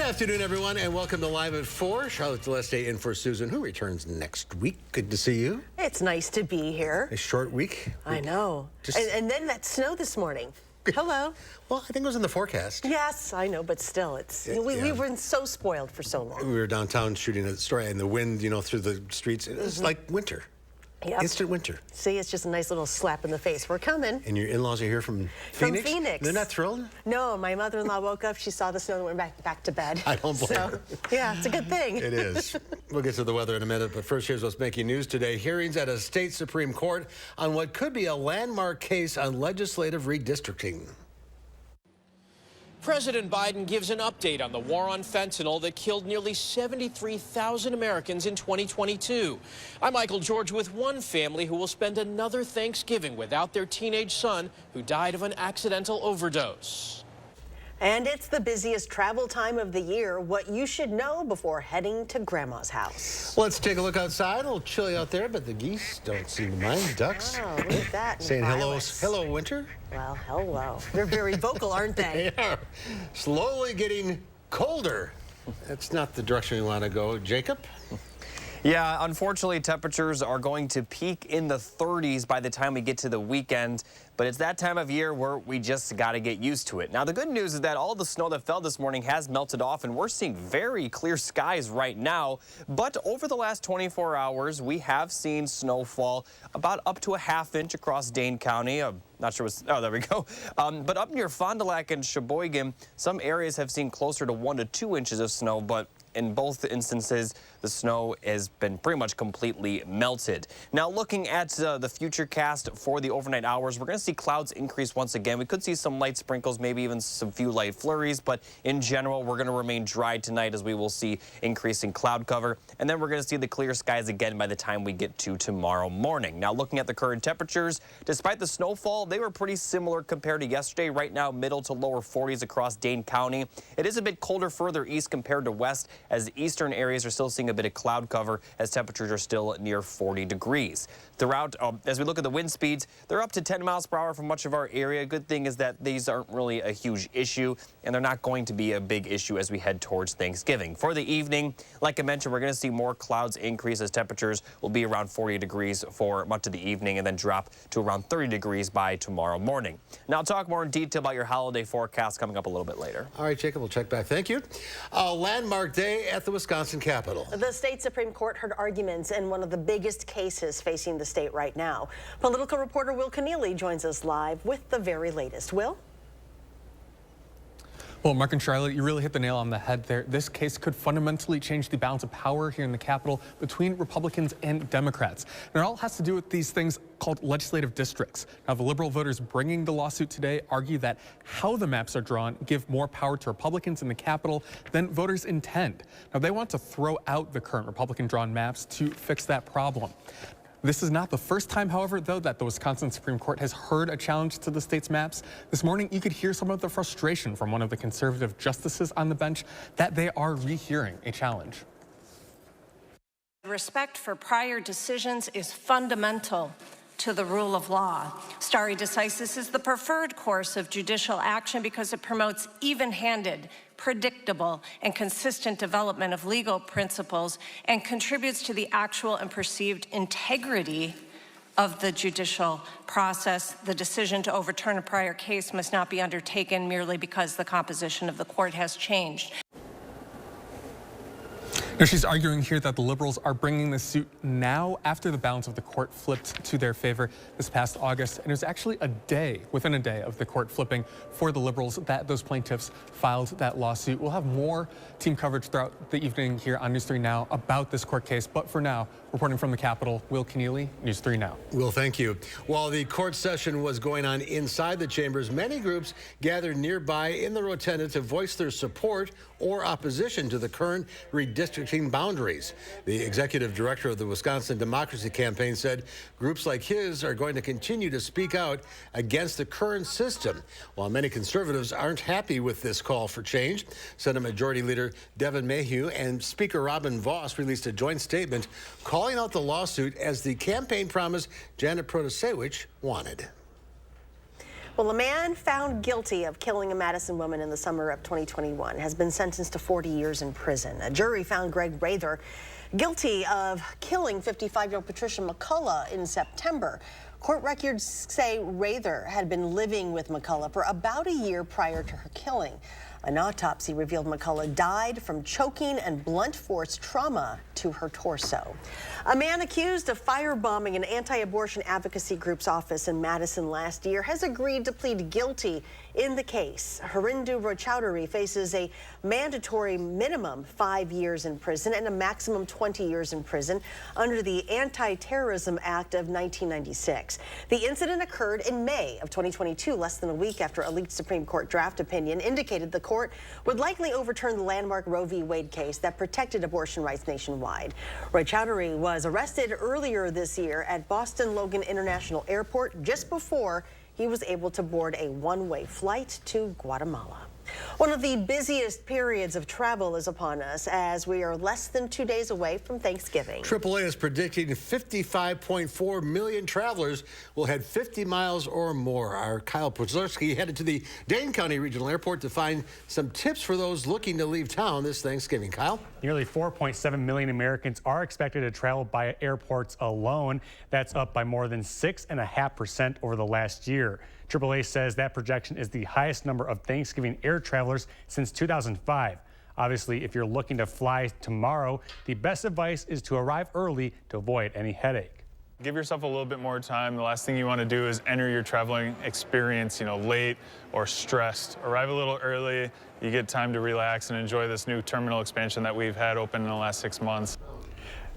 afternoon, everyone, and welcome to Live at 4. Charlotte Celeste in for Susan, who returns next week. Good to see you. It's nice to be here. A short week. I know. And then that snow this morning. Hello. Well, I think it was in the forecast. Yes, I know, but still, we've been so spoiled for so long. We were downtown shooting a story, and the wind, through the streets, it was like winter. Yep. Instant winter. See, it's just a nice little slap in the face. We're coming. And your in-laws are here from Phoenix? From Phoenix. They're not thrilled? No, my mother-in-law woke up, she saw the snow and went back to bed. I don't blame her. Yeah, it's a good thing. It is. We'll get to the weather in a minute, but first, here's what's making news today. Hearings at a state Supreme Court on what could be a landmark case on legislative redistricting. President Biden gives an update on the war on fentanyl that killed nearly 73,000 Americans in 2022. I'm Michael George with one family who will spend another Thanksgiving without their teenage son who died of an accidental overdose. And it's the busiest travel time of the year. What you should know before heading to Grandma's house. Let's take a look outside. A little chilly out there, but the geese don't seem to mind. Ducks. Oh, look at that. Saying hello, winter. Well, hello. They're very vocal, aren't they? They are. Slowly getting colder. That's not the direction we want to go. Jacob? Yeah, unfortunately, temperatures are going to peak in the 30s by the time we get to the weekend. But it's that time of year where we just got to get used to it. Now, the good news is that all the snow that fell this morning has melted off, and we're seeing very clear skies right now. But over the last 24 hours, we have seen snowfall about up to a ½ inch across Dane County. Not sure what's, oh, there we go. But up near Fond du Lac and Sheboygan, some areas have seen closer to 1 to 2 inches of snow, but in both instances, the snow has been pretty much completely melted. Now, looking at the future cast for the overnight hours, we're going to see clouds increase once again. We could see some light sprinkles, maybe even some few light flurries, but in general, we're going to remain dry tonight as we will see increasing cloud cover. And then we're going to see the clear skies again by the time we get to tomorrow morning. Now, looking at the current temperatures, despite the snowfall, they were pretty similar compared to yesterday. Right now, middle to lower 40s across Dane County. It is a bit colder further east compared to west, as the eastern areas are still seeing a bit of cloud cover as temperatures are still near 40 degrees. Throughout, as we look at the wind speeds, they're up to 10 miles per hour for much of our area. Good thing is that these aren't really a huge issue, and they're not going to be a big issue as we head towards Thanksgiving. For the evening, like I mentioned, we're going to see more clouds increase as temperatures will be around 40 degrees for much of the evening and then drop to around 30 degrees by tomorrow morning. Now, I'll talk more in detail about your holiday forecast coming up a little bit later. All right, Jacob, we'll check back. Thank you. A landmark day at the Wisconsin Capitol. The state Supreme Court heard arguments in one of the biggest cases facing the state right now. Political reporter Will Keneally joins us live with the very latest. Will? Well, Mark and Charlotte, you really hit the nail on the head there. This case could fundamentally change the balance of power here in the Capitol between Republicans and Democrats. And it all has to do with these things called legislative districts. Now, the liberal voters bringing the lawsuit today argue that how the maps are drawn give more power to Republicans in the Capitol than voters intend. Now, they want to throw out the current Republican-drawn maps to fix that problem. This is not the first time, however, though, that the Wisconsin Supreme Court has heard a challenge to the state's maps. This morning, you could hear some of the frustration from one of the conservative justices on the bench that they are rehearing a challenge. Respect for prior decisions is fundamental to the rule of law. Stare decisis is the preferred course of judicial action because it promotes even-handed, predictable, and consistent development of legal principles and contributes to the actual and perceived integrity of the judicial process. The decision to overturn a prior case must not be undertaken merely because the composition of the court has changed. Now, she's arguing here that the liberals are bringing this suit now after the balance of the court flipped to their favor this past August. And it was actually within a day of the court flipping for the liberals that those plaintiffs filed that lawsuit. We'll have more team coverage throughout the evening here on News 3 Now about this court case. But for now, reporting from the Capitol, Will Keneally, News 3 Now. Will, thank you. While the court session was going on inside the chambers, many groups gathered nearby in the rotunda to voice their support or opposition to the current redistricting boundaries. The executive director of the Wisconsin Democracy Campaign said groups like his are going to continue to speak out against the current system. While many conservatives aren't happy with this call for change, Senate Majority Leader Devin Mayhew and Speaker Robin Vos released a joint statement calling out the lawsuit as the campaign promise Janet Protasewicz wanted. Well, a man found guilty of killing a Madison woman in the summer of 2021 has been sentenced to 40 years in prison. A jury found Greg Rather guilty of killing 55-year-old Patricia McCullough in September. Court records say Rather had been living with McCullough for about a year prior to her killing. An autopsy revealed McCullough died from choking and blunt force trauma to her torso. A man accused of firebombing an anti-abortion advocacy group's office in Madison last year has agreed to plead guilty in the case. Harindu Rochaudhary faces a mandatory minimum 5 years in prison and a maximum 20 years in prison under the Anti-Terrorism Act of 1996. The incident occurred in May of 2022, less than a week after a leaked Supreme Court draft opinion indicated the court would likely overturn the landmark Roe v. Wade case that protected abortion rights nationwide. Rochaudhary was arrested earlier this year at Boston Logan International Airport just before he was able to board a one-way flight to Guatemala. One of the busiest periods of travel is upon us as we are less than 2 days away from Thanksgiving. AAA is predicting 55.4 million travelers will head 50 miles or more. Our Kyle Pozorski headed to the Dane County Regional Airport to find some tips for those looking to leave town this Thanksgiving. Kyle? Nearly 4.7 million Americans are expected to travel by airports alone. That's up by more than 6.5% over the last year. AAA says that projection is the highest number of Thanksgiving air travelers since 2005. Obviously, if you're looking to fly tomorrow, the best advice is to arrive early to avoid any headache. Give yourself a little bit more time. The last thing you want to do is enter your traveling experience, late or stressed. Arrive a little early. You get time to relax and enjoy this new terminal expansion that we've had open in the last 6 months.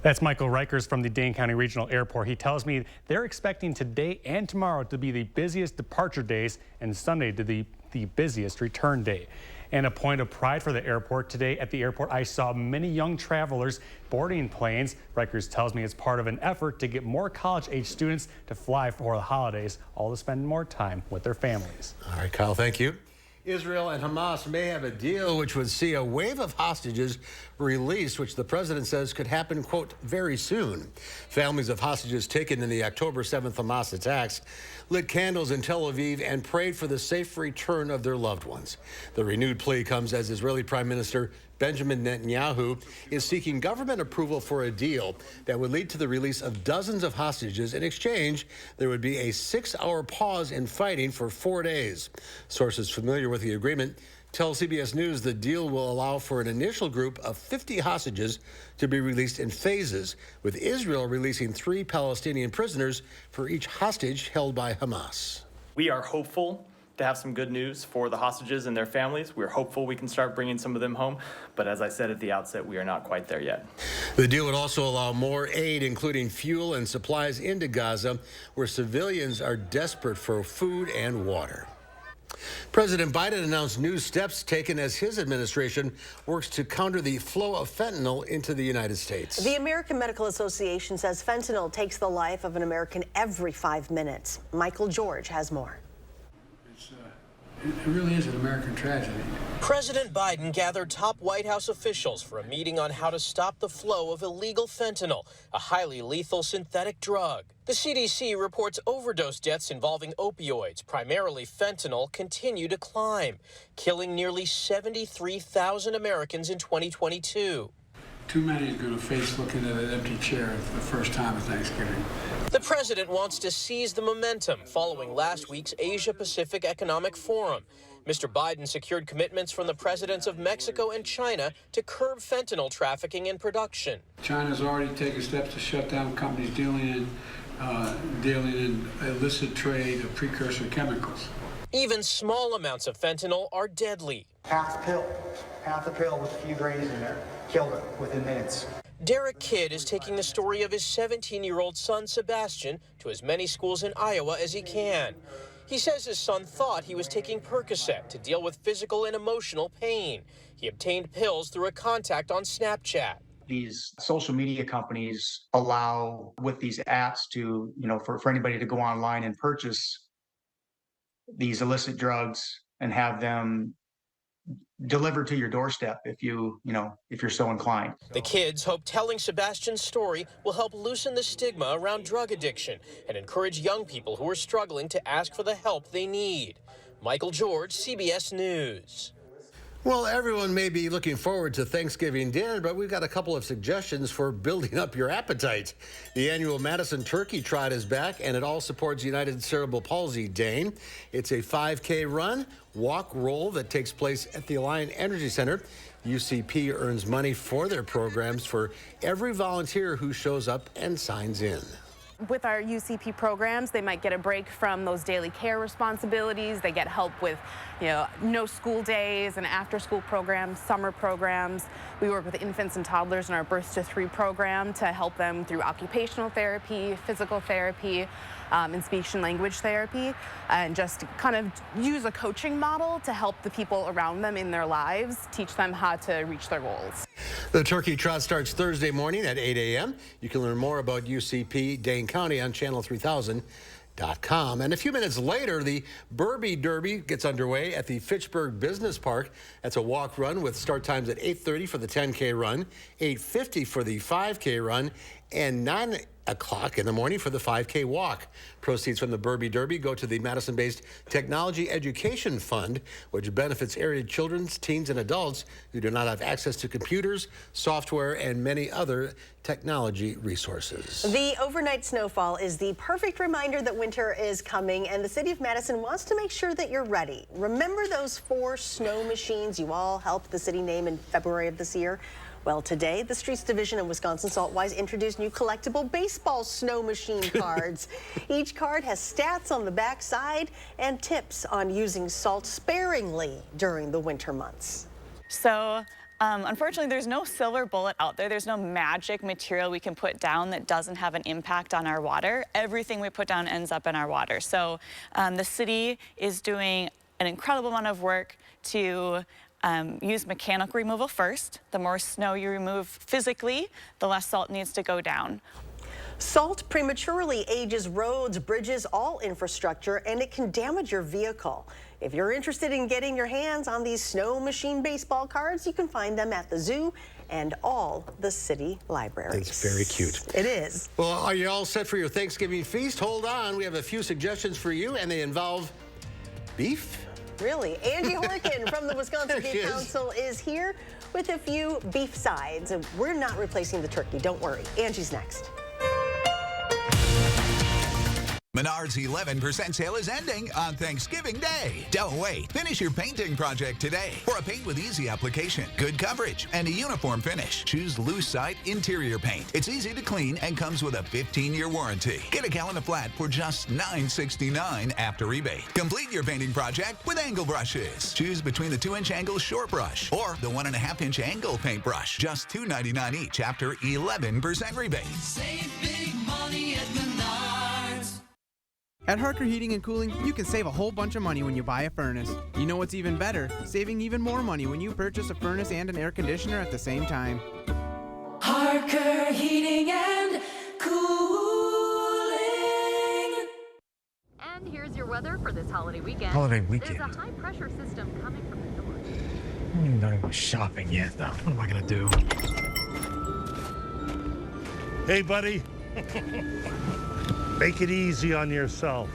That's Michael Reichers from the Dane County Regional Airport. He tells me they're expecting today and tomorrow to be the busiest departure days and Sunday to be the busiest return day. And a point of pride for the airport, today at the airport I saw many young travelers boarding planes. Reichers tells me it's part of an effort to get more college-age students to fly for the holidays, all to spend more time with their families. All right, Kyle, thank you. Israel and Hamas may have a deal which would see a wave of hostages released, which the president says could happen, quote, very soon. Families of hostages taken in the October 7th Hamas attacks lit candles in Tel Aviv and prayed for the safe return of their loved ones. The renewed plea comes as Israeli Prime Minister Benjamin Netanyahu is seeking government approval for a deal that would lead to the release of dozens of hostages. In exchange, there would be a 6-hour pause in fighting for 4 days. Sources familiar with the agreement tell CBS News the deal will allow for an initial group of 50 hostages to be released in phases, with Israel releasing 3 Palestinian prisoners for each hostage held by Hamas. We are hopeful to have some good news for the hostages and their families. We're hopeful we can start bringing some of them home. But as I said at the outset, we are not quite there yet. The deal would also allow more aid, including fuel and supplies, into Gaza, where civilians are desperate for food and water. President Biden announced new steps taken as his administration works to counter the flow of fentanyl into the United States. The American Medical Association says fentanyl takes the life of an American every 5 minutes. Michael George has more. It really is an American tragedy. President Biden gathered top White House officials for a meeting on how to stop the flow of illegal fentanyl, a highly lethal synthetic drug. The CDC reports overdose deaths involving opioids, primarily fentanyl, continue to climb, killing nearly 73,000 Americans in 2022. Too many is going to face looking at an empty chair for the first time at Thanksgiving. The president wants to seize the momentum following last week's Asia-Pacific Economic Forum. Mr. Biden secured commitments from the presidents of Mexico and China to curb fentanyl trafficking and production. China's already taken steps to shut down companies dealing in illicit trade of precursor chemicals. Even small amounts of fentanyl are deadly. Half the pill with a few grains in there. Killed her within minutes. Derek Kidd is taking the story of his 17-year-old son, Sebastian, to as many schools in Iowa as he can. He says his son thought he was taking Percocet to deal with physical and emotional pain. He obtained pills through a contact on Snapchat. These social media companies allow, with these apps, to, for anybody to go online and purchase these illicit drugs and have them delivered to your doorstep if if you're so inclined. The kids hope telling Sebastian's story will help loosen the stigma around drug addiction and encourage young people who are struggling to ask for the help they need. Michael George, CBS News. Well, everyone may be looking forward to Thanksgiving dinner, but we've got a couple of suggestions for building up your appetite. The annual Madison Turkey Trot is back, and it all supports United Cerebral Palsy Day. It's a 5K run, walk, roll that takes place at the Alliant Energy Center. UCP earns money for their programs for every volunteer who shows up and signs in. With our UCP programs, they might get a break from those daily care responsibilities. They get help with, no school days and after-school programs, summer programs. We work with infants and toddlers in our Birth to 3 program to help them through occupational therapy, physical therapy, and speech and language therapy, and just kind of use a coaching model to help the people around them in their lives, teach them how to reach their goals. The Turkey Trot starts Thursday morning at 8 a.m. You can learn more about UCP Dane County on channel3000.com. And a few minutes later, the Burby Derby gets underway at the Fitchburg Business Park. That's a walk run with start times at 8:30 for the 10K run, 8:50 for the 5K run, and 9 o'clock in the morning for the 5K walk. Proceeds from the Burby Derby go to the Madison-based Technology Education Fund, which benefits area children, teens, and adults who do not have access to computers, software, and many other technology resources. The overnight snowfall is the perfect reminder that winter is coming, and the city of Madison wants to make sure that you're ready. Remember those 4 snow machines you all helped the city name in February of this year? Well, today, the Streets Division of Wisconsin Saltwise introduced new collectible baseball snow machine cards. Each card has stats on the back side and tips on using salt sparingly during the winter months. So, unfortunately, there's no silver bullet out there. There's no magic material we can put down that doesn't have an impact on our water. Everything we put down ends up in our water. So, the city is doing an incredible amount of work to use mechanical removal first. The more snow you remove physically, the less salt needs to go down. Salt prematurely ages roads, bridges, all infrastructure, and it can damage your vehicle. If you're interested in getting your hands on these snow machine baseball cards, you can find them at the zoo and all the city libraries. It's very cute. It is. Well, are you all set for your Thanksgiving feast? Hold on. We have a few suggestions for you, and they involve beef. Really? Angie Horkin from the Wisconsin Beef Council is here with a few beef sides. We're not replacing the turkey, don't worry. Angie's next. Menards 11% sale is ending on Thanksgiving Day. Don't wait. Finish your painting project today for a paint with easy application, good coverage, and a uniform finish. Choose Lucite Interior Paint. It's easy to clean and comes with a 15-year warranty. Get a gallon of flat for just $9.69 after rebate. Complete your painting project with angle brushes. Choose between the 2-inch angle short brush or the 1.5-inch angle paintbrush. Just $2.99 each after 11% rebate. Save big money at Menards. At Harker Heating and Cooling, you can save a whole bunch of money when you buy a furnace. You know what's even better? Saving even more money when you purchase a furnace and an air conditioner at the same time. Harker Heating and Cooling. And here's your weather for this holiday weekend. Holiday weekend. There's a high pressure system coming from the north. I'm even not even shopping yet, though. What am I gonna do? Hey, buddy. Make it easy on yourself.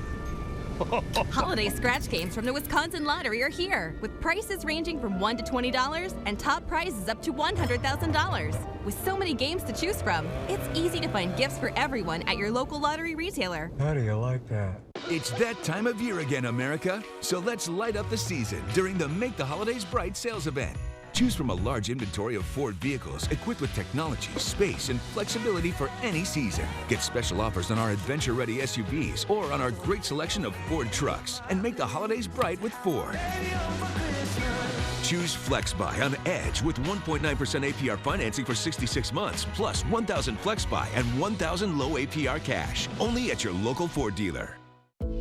Holiday scratch games from the Wisconsin Lottery are here, with prices ranging from $1 to $20 and top prizes up to $100,000. With so many games to choose from, it's easy to find gifts for everyone at your local lottery retailer. How do you like that? It's that time of year again, America. So let's light up the season during the Make the Holidays Bright sales event. Choose from a large inventory of Ford vehicles equipped with technology, space, and flexibility for any season. Get special offers on our adventure-ready SUVs or on our great selection of Ford trucks. And make the holidays bright with Ford. Choose FlexBuy on Edge with 1.9% APR financing for 66 months, plus $1,000 FlexBuy and $1,000 low APR cash. Only at your local Ford dealer.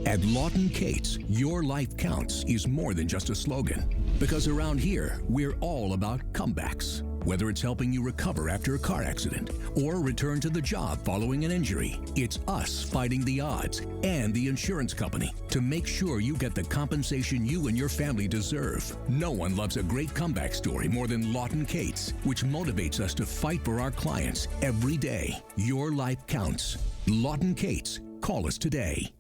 At Lawton Cates, your life counts is more than just a slogan. Because around here, we're all about comebacks. Whether it's helping you recover after a car accident or return to the job following an injury, it's us fighting the odds and the insurance company to make sure you get the compensation you and your family deserve. No one loves a great comeback story more than Lawton Cates, which motivates us to fight for our clients every day. Your life counts. Lawton Cates. Call us today.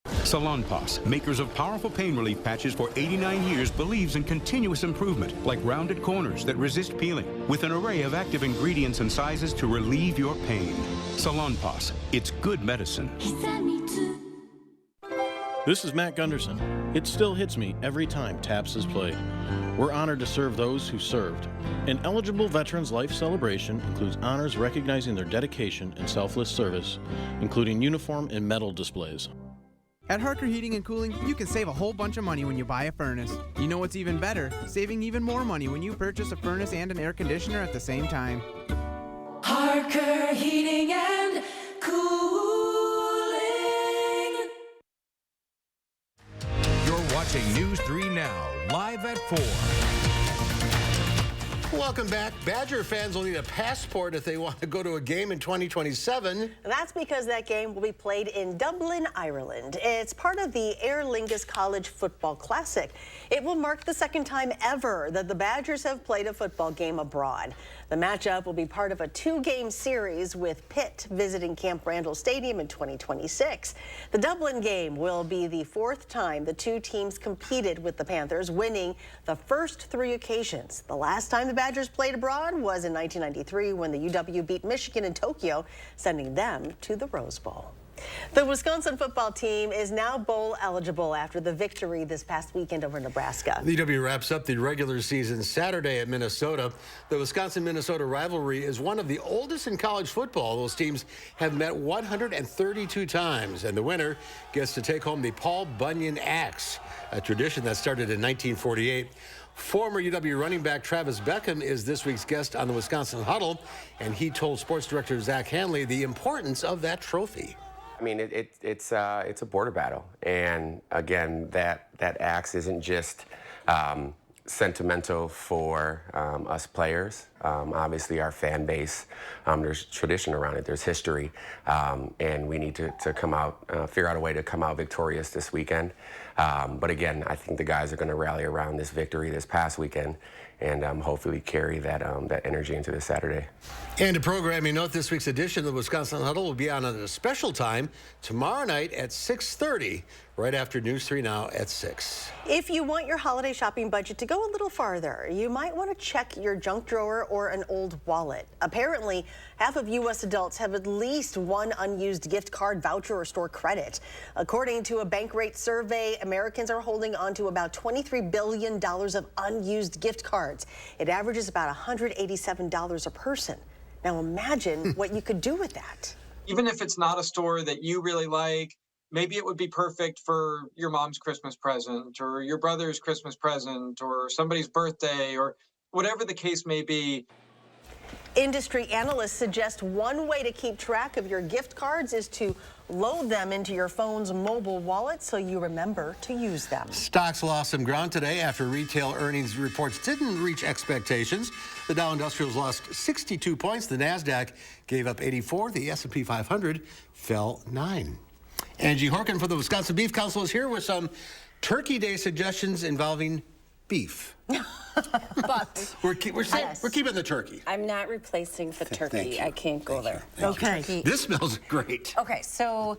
Salonpas, makers of powerful pain relief patches for 89 years, believes in continuous improvement, like rounded corners that resist peeling, with an array of active ingredients and sizes to relieve your pain. Salonpas, it's good medicine. This is Matt Gunderson. It still hits me every time TAPS is played. We're honored to serve those who served. An eligible Veterans Life Celebration includes honors recognizing their dedication and selfless service, including uniform and medal displays. At Harker Heating and Cooling, you can save a whole bunch of money when you buy a furnace. You know what's even better? Saving even more money when you purchase a furnace and an air conditioner at the same time. Harker Heating and Cooling. You're watching News 3 Now, live at 4. Welcome back. Badger fans will need a passport if they want to go to a game in 2027. That's because that game will be played in Dublin, Ireland. It's part of the Aer Lingus College Football Classic. It will mark the second time ever that the Badgers have played a football game abroad. The matchup will be part of a 2-game series with Pitt visiting Camp Randall Stadium in 2026. The Dublin game will be the 4th time the two teams competed, with the Panthers winning the first 3 occasions. The last time the Badgers played abroad was in 1993 when the UW beat Michigan in Tokyo, sending them to the Rose Bowl. The Wisconsin football team is now bowl eligible after the victory this past weekend over Nebraska. The UW wraps up the regular season Saturday at Minnesota. The Wisconsin-Minnesota rivalry is one of the oldest in college football. Those teams have met 132 times, and the winner gets to take home the Paul Bunyan Axe, a tradition that started in 1948. Former UW running back Travis Beckham is this week's guest on the Wisconsin Huddle, and he told sports director Zach Hanley the importance of that trophy. I mean, it's a border battle, and again, that axe isn't just sentimental for us players. Obviously, our fan base, there's tradition around it, there's history, and we need to come out, figure out a way to come out victorious this weekend. But again, I think the guys are going to rally around this victory this past weekend, and hopefully carry that energy into this Saturday. And a programming note, this week's edition of the Wisconsin Huddle will be on at a special time tomorrow night at 6:30, right after News 3 Now at 6. If you want your holiday shopping budget to go a little farther, you might want to check your junk drawer or an old wallet. Apparently, half of U.S. adults have at least one unused gift card, voucher, or store credit. According to a Bankrate survey, Americans are holding on to about $23 billion of unused gift cards. It averages about $187 a person. Now imagine what you could do with that. Even if it's not a store that you really like, maybe it would be perfect for your mom's Christmas present or your brother's Christmas present or somebody's birthday or whatever the case may be. Industry analysts suggest one way to keep track of your gift cards is to load them into your phone's mobile wallet so you remember to use them. Stocks lost some ground today after retail earnings reports didn't reach expectations. The Dow Industrials lost 62 points. The NASDAQ gave up 84. The S&P 500 fell 9. Angie Horkin from the Wisconsin Beef Council is here with some Turkey Day suggestions involving beef. But we're keeping the turkey. I'm not replacing the turkey. I can't go there. Okay. This smells great. Okay, so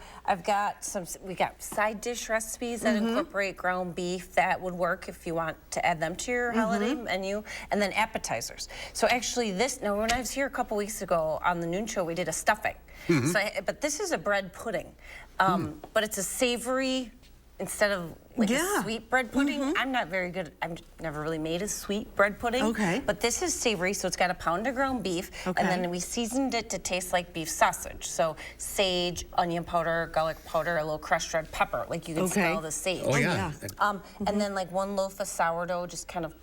we got side dish recipes that incorporate ground beef that would work if you want to add them to your holiday menu, and then appetizers. So actually now when I was here a couple weeks ago on the noon show, we did a stuffing. But this is a bread pudding, but it's a savory instead of like a sweet bread pudding. I'm not very good. I've never really made a sweet bread pudding. Okay. But this is savory, so it's got a pound of ground beef, and then we seasoned it to taste like beef sausage. So sage, onion powder, garlic powder, a little crushed red pepper. Like you can smell the sage. Oh yeah. And then like 1 loaf of sourdough, just kind of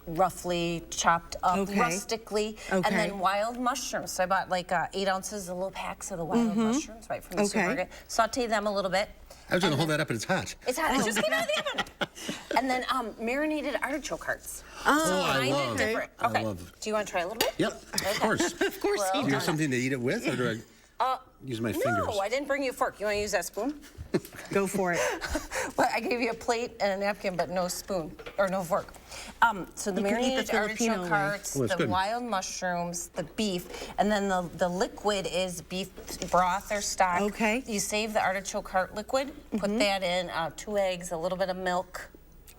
roughly chopped up rustically, and then wild mushrooms. So I bought like 8 ounces of little packs of the wild mushrooms right from the supermarket. Saute them a little bit. I was going to hold that up, and it's hot. It's hot. It just came out of the oven. And then marinated artichoke hearts. I love. Different. Okay. I love. Do you want to try a little bit? Yep, of course. Of course Well, he Do you have does. something to eat it with, or do I use my fingers? No, I didn't bring you a fork. You want to use that spoon? Go for it. Well, I gave you a plate and a napkin, but no spoon or no fork. So the You can eat the marinated Filipino artichoke way. hearts, Oh, that's the good. wild mushrooms, the beef, and then the liquid is beef broth or stock. Okay. You save the artichoke heart liquid, put that in 2 eggs, a little bit of milk.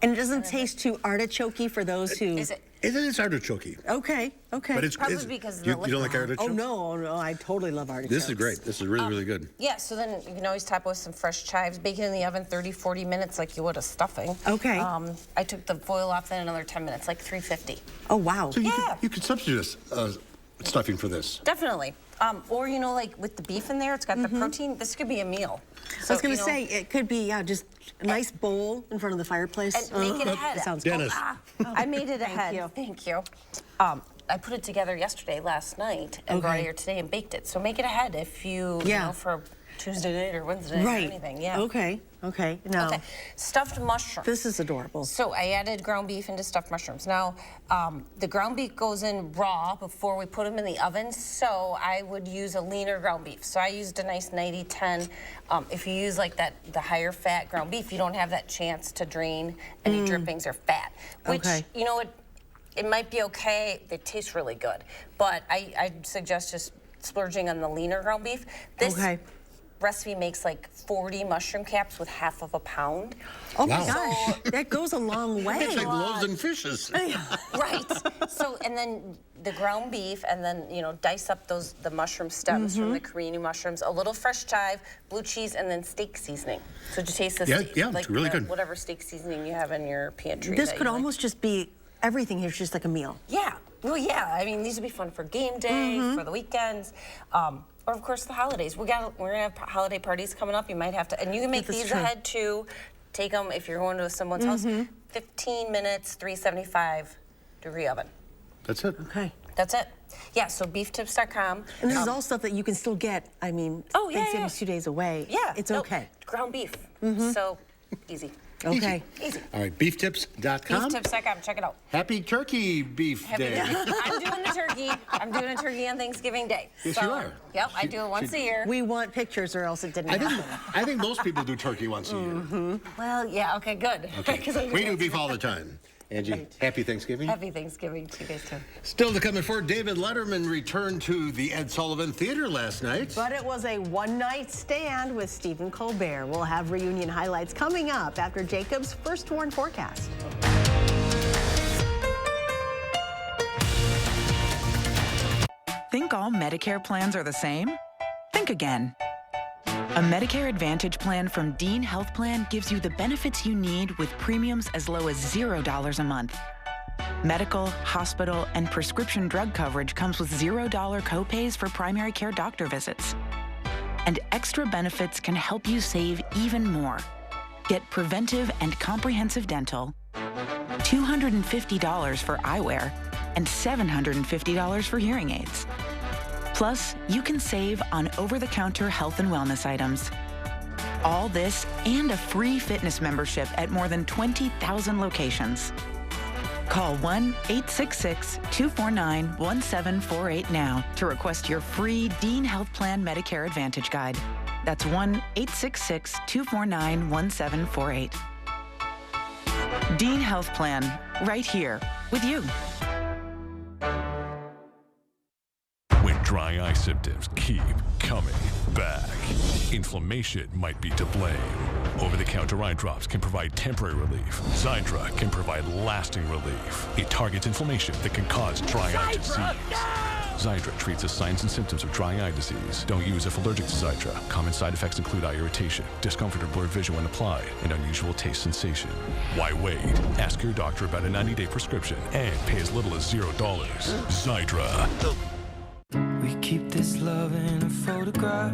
And it doesn't taste too artichoke for those who... Is it? It's artichoke. Okay, okay. But it's Probably because of the you don't like liquid. artichokes? Oh, no, I totally love artichokes. This is great. This is really, really good. Yeah, so then you can always top it with some fresh chives. Bake it in the oven 30, 40 minutes like you would a stuffing. Okay. I took the foil off then another 10 minutes, like 350. Oh, wow. So you could substitute stuffing for this. Definitely. Or, you know, like with the beef in there, it's got the protein. This could be a meal. I was going to say, it could be just a nice bowl in front of the fireplace. And make it ahead. That sounds Dennis. good. I made it ahead. Thank you. I put it together last night, and brought it here today and baked it. So make it ahead if you know, for Tuesday night or Wednesday night or anything. Yeah. Okay. Now, Okay. Stuffed mushrooms. this is adorable. So I added ground beef into stuffed mushrooms. Now, the ground beef goes in raw before we put them in the oven, so I would use a leaner ground beef. So I used a nice 90-10. If you use like the higher fat ground beef, you don't have that chance to drain any drippings or fat, which, you know, it might be okay. It tastes really good, but I suggest just splurging on the leaner ground beef. This recipe makes like 40 mushroom caps with half of a pound. Oh my gosh, that goes a long way. It's like loaves and fishes. Right. So, and then the ground beef, and then, you know, dice up the mushroom stems from the carini mushrooms, a little fresh chive, blue cheese, and then steak seasoning. So to taste the steak, yeah, like it's really good. Whatever steak seasoning you have in your pantry. This could almost just be everything here, just like a meal. Yeah. Well, yeah. I mean, these would be fun for game day, for the weekends. Or of course the holidays. We're gonna have holiday parties coming up. You might have to, and you can make these ahead too. Take them if you're going to someone's house. 15 minutes, 375-degree oven. That's it. Okay. That's it. Yeah. So beeftips.com. And this is all stuff that you can still get. I mean, Thanksgiving's 2 days away. Yeah. It's okay. Ground beef. So easy. Okay. Easy. All right, beeftips.com. Beeftips.com. Check it out. Happy Turkey Beef Day. I'm doing a turkey. I'm doing a turkey on Thanksgiving Day. Yes, you are. Yep, I do it once a year. We want pictures, or else it didn't happen. I think most people do turkey once a year. Well, yeah. Okay, good. Okay. We do beef all the time. Angie, happy Thanksgiving. Happy Thanksgiving to you guys too. Still to come at 4, David Letterman returned to the Ed Sullivan Theater last night. But it was a one-night stand with Stephen Colbert. We'll have reunion highlights coming up after Jacob's first warn forecast. Think all Medicare plans are the same? Think again. A Medicare Advantage plan from Dean Health Plan gives you the benefits you need with premiums as low as $0 a month. Medical, hospital, and prescription drug coverage comes with $0 copays for primary care doctor visits. And extra benefits can help you save even more. Get preventive and comprehensive dental, $250 for eyewear, and $750 for hearing aids. Plus, you can save on over-the-counter health and wellness items. All this and a free fitness membership at more than 20,000 locations. Call 1-866-249-1748 now to request your free Dean Health Plan Medicare Advantage Guide. That's 1-866-249-1748. Dean Health Plan, right here with you. When dry eye symptoms keep coming back, inflammation might be to blame. Over-the-counter eye drops can provide temporary relief. Xiidra can provide lasting relief. It targets inflammation that can cause dry eye disease. Xiidra treats the signs and symptoms of dry eye disease. Don't use if allergic to Xiidra. Common side effects include eye irritation, discomfort or blurred vision when applied, and unusual taste sensation. Why wait? Ask your doctor about a 90-day prescription and pay as little as $0. Xiidra. We keep this love in a photograph.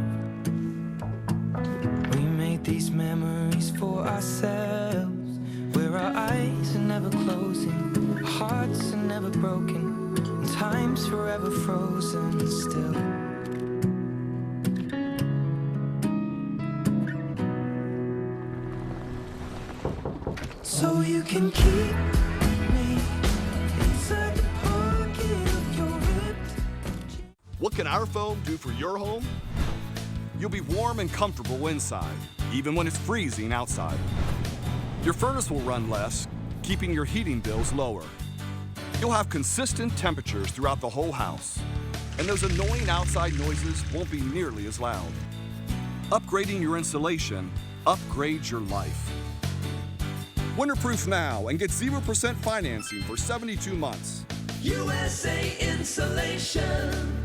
We made these memories for ourselves, where our eyes are never closing, our hearts are never broken, and time's forever frozen still. so you can keep me inside the pocket of your ripped. What can our foam do for your home? You'll be warm and comfortable inside, even when it's freezing outside. Your furnace will run less, keeping your heating bills lower. You'll have consistent temperatures throughout the whole house, and those annoying outside noises won't be nearly as loud. Upgrading your insulation upgrades your life. Winterproof now and get 0% financing for 72 months. USA Insulation.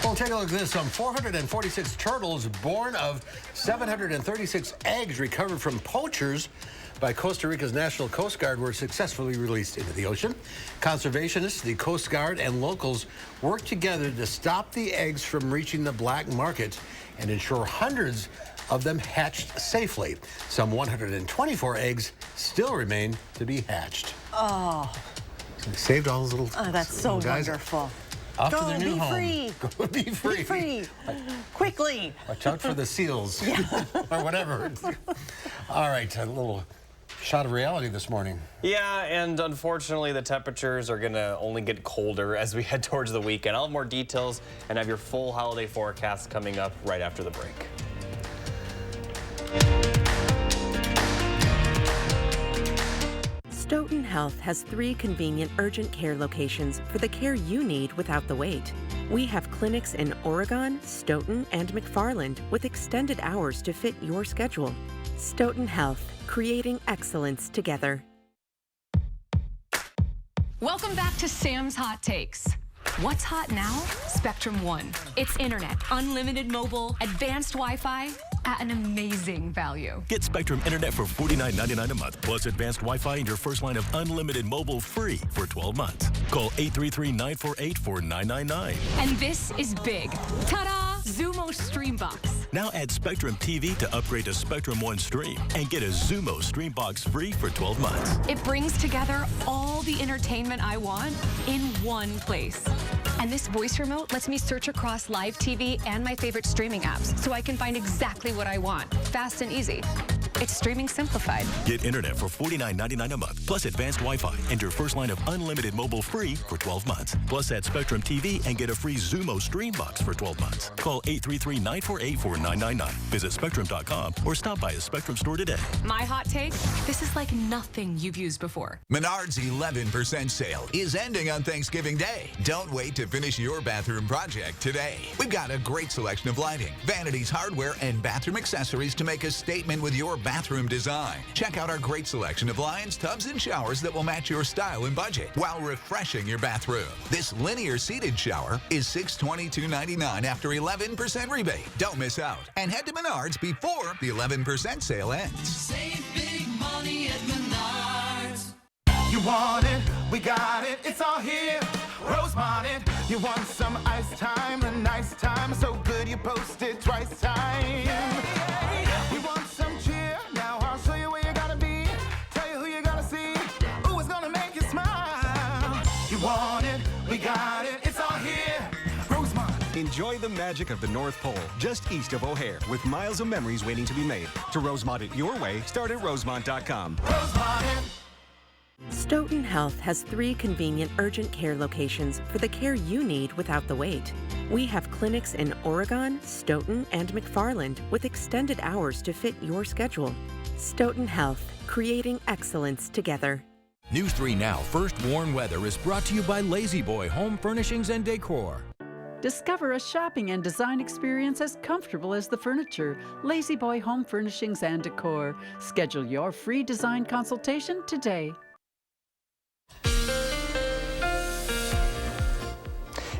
Well, take a look at this. Some 446 turtles born of 736 eggs recovered from poachers by Costa Rica's National Coast Guard were successfully released into the ocean. Conservationists, the Coast Guard, and locals worked together to stop the eggs from reaching the black market and ensure hundreds of them hatched safely. Some 124 eggs still remain to be hatched. Oh. So they saved all those little that's so little guys. Wonderful. Off Go, to their new be home. free. Go, be free. Be free. Quickly. Watch out for the seals or whatever. All right, a little shot of reality this morning. Yeah, and unfortunately the temperatures are going to only get colder as we head towards the weekend. I'll have more details and have your full holiday forecast coming up right after the break. Stoughton Health has 3 convenient urgent care locations for the care you need without the wait. We have clinics in Oregon, Stoughton, and McFarland with extended hours to fit your schedule. Stoughton Health, creating excellence together. Welcome back to Sam's Hot Takes. What's hot now? Spectrum One. It's internet, unlimited mobile, advanced Wi-Fi at an amazing value. Get Spectrum Internet for $49.99 a month, plus advanced Wi-Fi and your first line of unlimited mobile free for 12 months. Call 833-948-4999. And this is big. Ta-da! Zumo Streambox. Now add Spectrum TV to upgrade to Spectrum One Stream and get a Zumo Streambox free for 12 months. It brings together all the entertainment I want in one place. And this voice remote lets me search across live TV and my favorite streaming apps so I can find exactly what I want, fast and easy. It's streaming simplified. Get internet for $49.99 a month, plus advanced Wi-Fi and your first line of unlimited mobile free for 12 months. Plus add Spectrum TV and get a free Zumo Streambox for 12 months. Call 833-948-4999. Visit Spectrum.com or stop by a Spectrum store today. My hot take, this is like nothing you've used before. Menards 11% sale is ending on Thanksgiving Day. Don't wait to finish your bathroom project today. We've got a great selection of lighting, vanities, hardware, and bathroom accessories to make a statement with your bathroom design. Check out our great selection of lines, tubs, and showers that will match your style and budget while refreshing your bathroom. This linear seated shower is $622.99 after 11% rebate. Don't miss out and head to Menards before the 11% sale ends. Save big money at Menards. You want it, we got it, it's all here. Rosemont it. You want some ice time, a nice time, so good you post it twice time. You want some cheer? Now I'll show you where you gotta be. Tell you who you gotta see. Ooh, it's gonna make you smile. You want it, we got it, it's all here. Rosemont. Enjoy the magic of the North Pole, just east of O'Hare, with miles of memories waiting to be made. To Rosemont it your way, start at rosemont.com. Rosemont it. Stoughton Health has 3 convenient urgent care locations for the care you need without the wait. We have clinics in Oregon, Stoughton, and McFarland with extended hours to fit your schedule. Stoughton Health, creating excellence together. News 3 Now First Warn Weather is brought to you by Lazy Boy Home Furnishings and Decor. Discover a shopping and design experience as comfortable as the furniture. Lazy Boy Home Furnishings and Decor. Schedule your free design consultation today.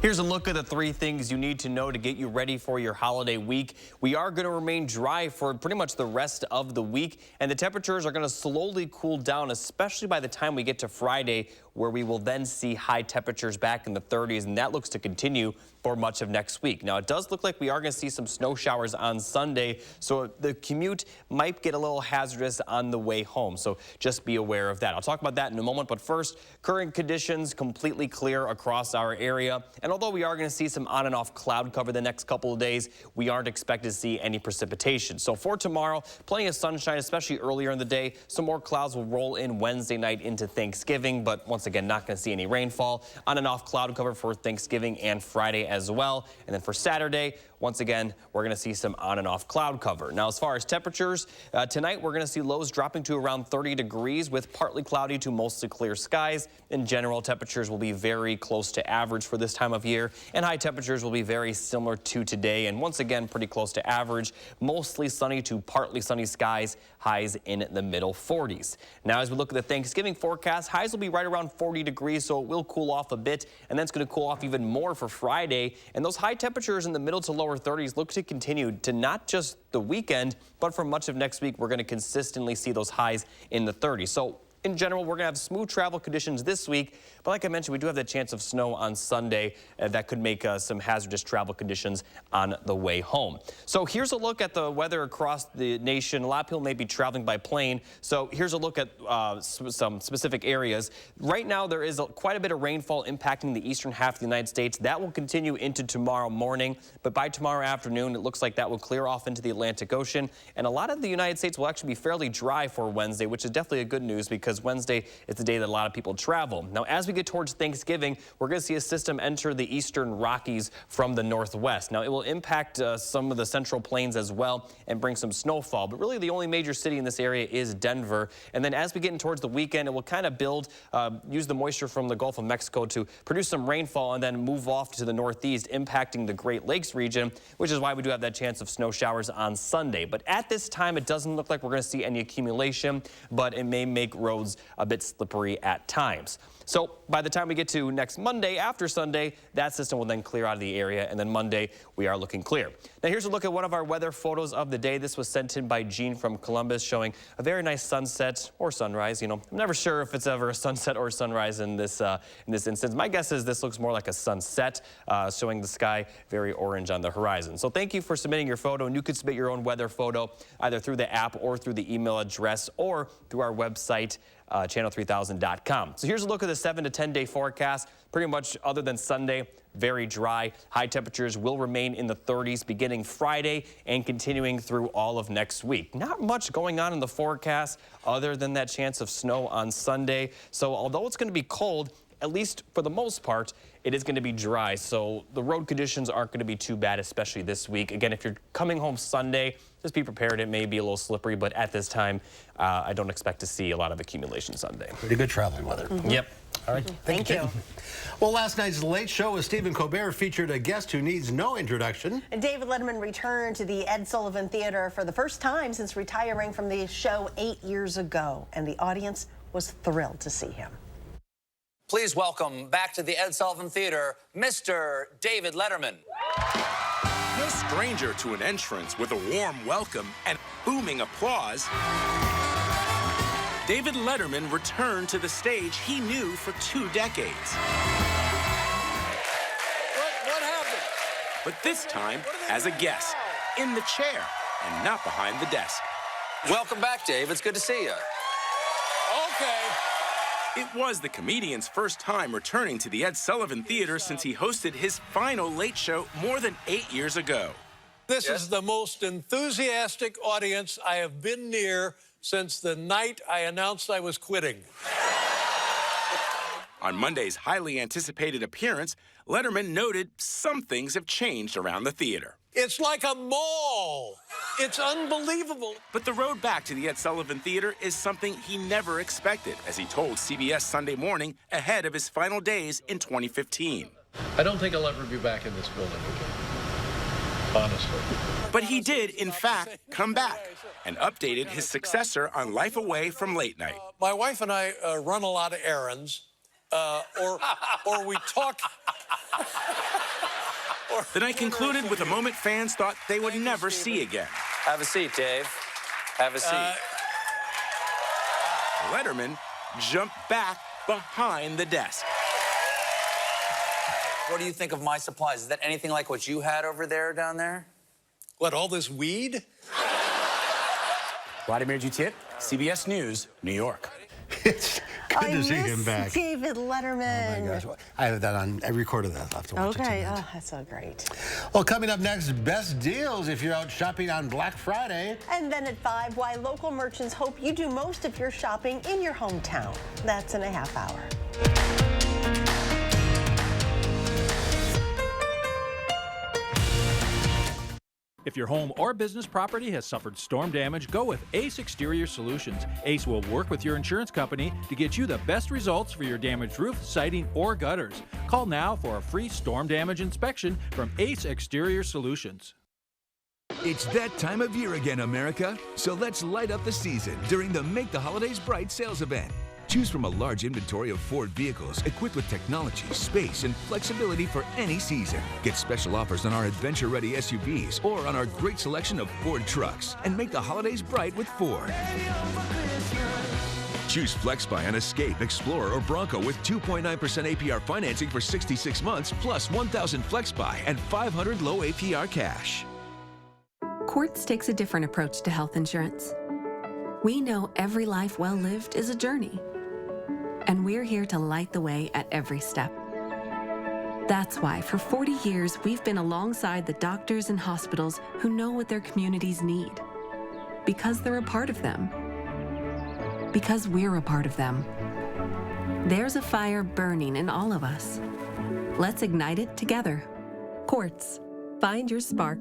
Here's Here's a look at the 3 things you need to know to get you ready for your holiday week. We are going to remain dry for pretty much the rest of the week, and the temperatures are going to slowly cool down, especially by the time we get to Friday, where we will then see high temperatures back in the 30s, and that looks to continue for much of next week. Now, it does look like we are going to see some snow showers on Sunday, so the commute might get a little hazardous on the way home, so just be aware of that. I'll talk about that in a moment, but first, current conditions completely clear across our area, and although we are going to see some on and off cloud cover the next couple of days, we aren't expected to see any precipitation. So for tomorrow, plenty of sunshine, especially earlier in the day. Some more clouds will roll in Wednesday night into Thanksgiving, but once again, not going to see any rainfall. On and off cloud cover for Thanksgiving and Friday as well. And then for Saturday, once again, we're going to see some on and off cloud cover. Now, as far as temperatures, tonight we're going to see lows dropping to around 30 degrees with partly cloudy to mostly clear skies. In general, temperatures will be very close to average for this time of year, and high temperatures will be very similar to today, and once again, pretty close to average. Mostly sunny to partly sunny skies, highs in the middle 40s. Now, as we look at the Thanksgiving forecast, highs will be right around 40 degrees, so it will cool off a bit, and then it's going to cool off even more for Friday. And those high temperatures in the middle to lower 30s look to continue to not just the weekend, but for much of next week, we're going to consistently see those highs in the 30s. So in general, we're going to have smooth travel conditions this week, but like I mentioned, we do have the chance of snow on Sunday that could make some hazardous travel conditions on the way home. So here's a look at the weather across the nation. A lot of people may be traveling by plane, so here's a look at some specific areas. Right now, there is quite a bit of rainfall impacting the eastern half of the United States. That will continue into tomorrow morning, but by tomorrow afternoon, it looks like that will clear off into the Atlantic Ocean, and a lot of the United States will actually be fairly dry for Wednesday, which is definitely a good news because Wednesday is the day that a lot of people travel. Now, as we get towards Thanksgiving, we're going to see a system enter the eastern Rockies from the northwest. Now, it will impact some of the central plains as well and bring some snowfall, but really the only major city in this area is Denver. And then as we get in towards the weekend, it will kind of use the moisture from the Gulf of Mexico to produce some rainfall and then move off to the northeast, impacting the Great Lakes region, which is why we do have that chance of snow showers on Sunday. But at this time, it doesn't look like we're going to see any accumulation, but it may make roads a bit slippery at times. So by the time we get to next Monday, after Sunday, that system will then clear out of the area, and then Monday, we are looking clear. Now here's a look at one of our weather photos of the day. This was sent in by Jean from Columbus, showing a very nice sunset or sunrise. You know, I'm never sure if it's ever a sunset or a sunrise in this instance. My guess is this looks more like a sunset, showing the sky very orange on the horizon. So thank you for submitting your photo, and you could submit your own weather photo either through the app or through the email address or through our website, channel3000.com. So here's a look at the 7 to 10 day forecast. Pretty much other than Sunday, very dry. High temperatures will remain in the 30s beginning Friday and continuing through all of next week. Not much going on in the forecast other than that chance of snow on Sunday. So although it's going to be cold, at least for the most part, it is going to be dry. So the road conditions aren't going to be too bad, especially this week. Again, if you're coming home Sunday, just be prepared. It may be a little slippery, but at this time, I don't expect to see a lot of accumulation Sunday. Pretty good traveling weather. Yep. All right. Thank you. Well, last night's Late Show with Stephen Colbert featured a guest who needs no introduction. And David Letterman returned to the Ed Sullivan Theater for the first time since retiring from the show 8 years ago, and the audience was thrilled to see him. Please welcome back to the Ed Sullivan Theater, Mr. David Letterman. No stranger to an entrance with a warm welcome and booming applause, David Letterman returned to the stage he knew for 2 decades. What happened? But this time as a guest, in the chair and not behind the desk. Welcome back, Dave. It's good to see you. Okay. It was the comedian's first time returning to the Ed Sullivan Theater since he hosted his final Late Show more than 8 years ago. This is the most enthusiastic audience I have been near since the night I announced I was quitting. On Monday's highly anticipated appearance, Letterman noted some things have changed around the theater. It's like a mall. It's unbelievable. But the road back to the Ed Sullivan Theater is something he never expected, as he told CBS Sunday Morning ahead of his final days in 2015. I don't think I'll ever be back in this building again, honestly. But he did, in fact, come back and updated his successor on life away from late night. My wife and I run a lot of errands, or we talk... The night concluded with a moment fans thought they would never see again. Have a seat, Dave. Have a seat. Letterman jumped back behind the desk. What do you think of my supplies? Is that anything like what you had over there down there? What, all this weed? Vladimir Gutiet, CBS News, New York. It's good to see him back. David Letterman. Oh my gosh. I have that on. I recorded that. I'll have to watch it Okay, tonight. that's so great. Well, coming up next, best deals if you're out shopping on Black Friday. And then at 5, why local merchants hope you do most of your shopping in your hometown. That's in a half hour. If your home or business property has suffered storm damage, go with Ace Exterior Solutions. Ace will work with your insurance company to get you the best results for your damaged roof, siding, or gutters. Call now for a free storm damage inspection from Ace Exterior Solutions. It's that time of year again, America. So let's light up the season during the Make the Holidays Bright sales event. Choose from a large inventory of Ford vehicles equipped with technology, space, and flexibility for any season. Get special offers on our adventure-ready SUVs or on our great selection of Ford trucks. And make the holidays bright with Ford. Choose FlexBuy on Escape, Explorer, or Bronco with 2.9% APR financing for 66 months, plus 1,000 FlexBuy and 500 low APR cash. Quartz takes a different approach to health insurance. We know every life well lived is a journey, and we're here to light the way at every step. That's why for 40 years, we've been alongside the doctors and hospitals who know what their communities need, because they're a part of them, because we're a part of them. There's a fire burning in all of us. Let's ignite it together. Quartz. Find your spark.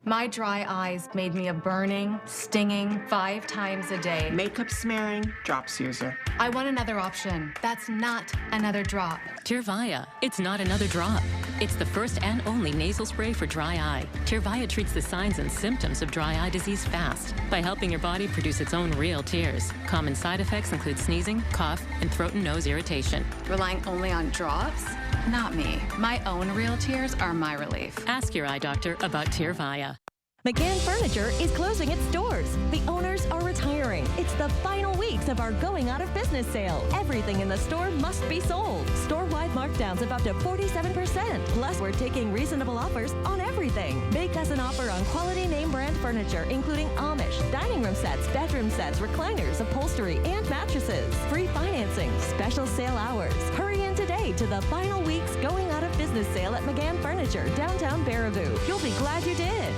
My dry eyes made me a burning, stinging 5 times a day. Makeup smearing, drops user. I want another option. That's not another drop. Tyrvaya. It's not another drop. It's the first and only nasal spray for dry eye. Tyrvaya treats the signs and symptoms of dry eye disease fast by helping your body produce its own real tears. Common side effects include sneezing, cough, and throat and nose irritation. Relying only on drops? Not me. My own real tears are my relief. Ask your eye doctor about Tyrvaya. McGann Furniture is closing its doors. The owners are retiring. It's the final weeks of our going out of business sale. Everything in the store must be sold. Store-wide markdowns of up to 47%. Plus, we're taking reasonable offers on everything. Make us an offer on quality name brand furniture, including Amish, dining room sets, bedroom sets, recliners, upholstery, and mattresses. Free financing, special sale hours. Hurry in today to the final weeks going out of business sale at McGann Furniture, downtown Baraboo. You'll be glad you did.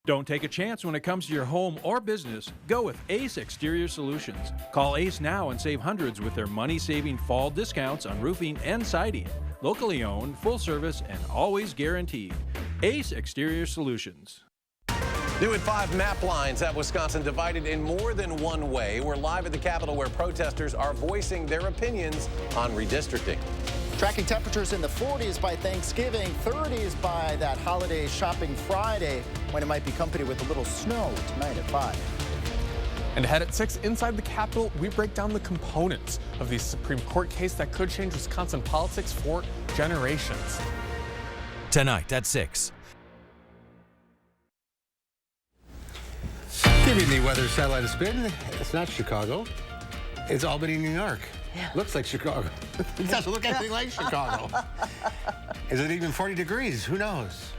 Don't take a chance when it comes to your home or business. Go with Ace Exterior Solutions. Call Ace now and save hundreds with their money-saving fall discounts on roofing and siding. Locally owned, full service, and always guaranteed. Ace Exterior Solutions. New at 5, map lines have Wisconsin divided in more than one way. We're live at the Capitol where protesters are voicing their opinions on redistricting. Tracking temperatures in the 40s by Thanksgiving, 30s by that holiday shopping Friday, when it might be accompanied with a little snow tonight at 5. And ahead at 6, inside the Capitol, we break down the components of the Supreme Court case that could change Wisconsin politics for generations. Tonight at 6. Giving the weather satellite a spin. It's not Chicago. It's Albany, New York. Yeah. Looks like Chicago. It doesn't look anything like Chicago. Is it even 40 degrees? Who knows?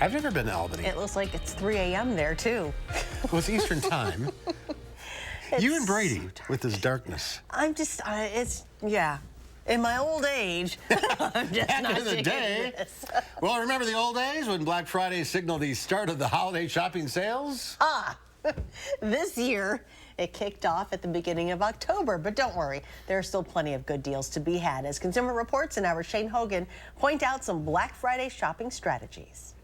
I've never been to Albany. It looks like it's 3 a.m. there, too. Well, it's Eastern time. You and Brady with this darkness. I'm just, yeah. In my old age, I'm just Back not in the doing day. this. Well, remember the old days when Black Friday signaled the start of the holiday shopping sales? This year, it kicked off at the beginning of October, but don't worry, there are still plenty of good deals to be had as Consumer Reports and our Shane Hogan point out some Black Friday shopping strategies.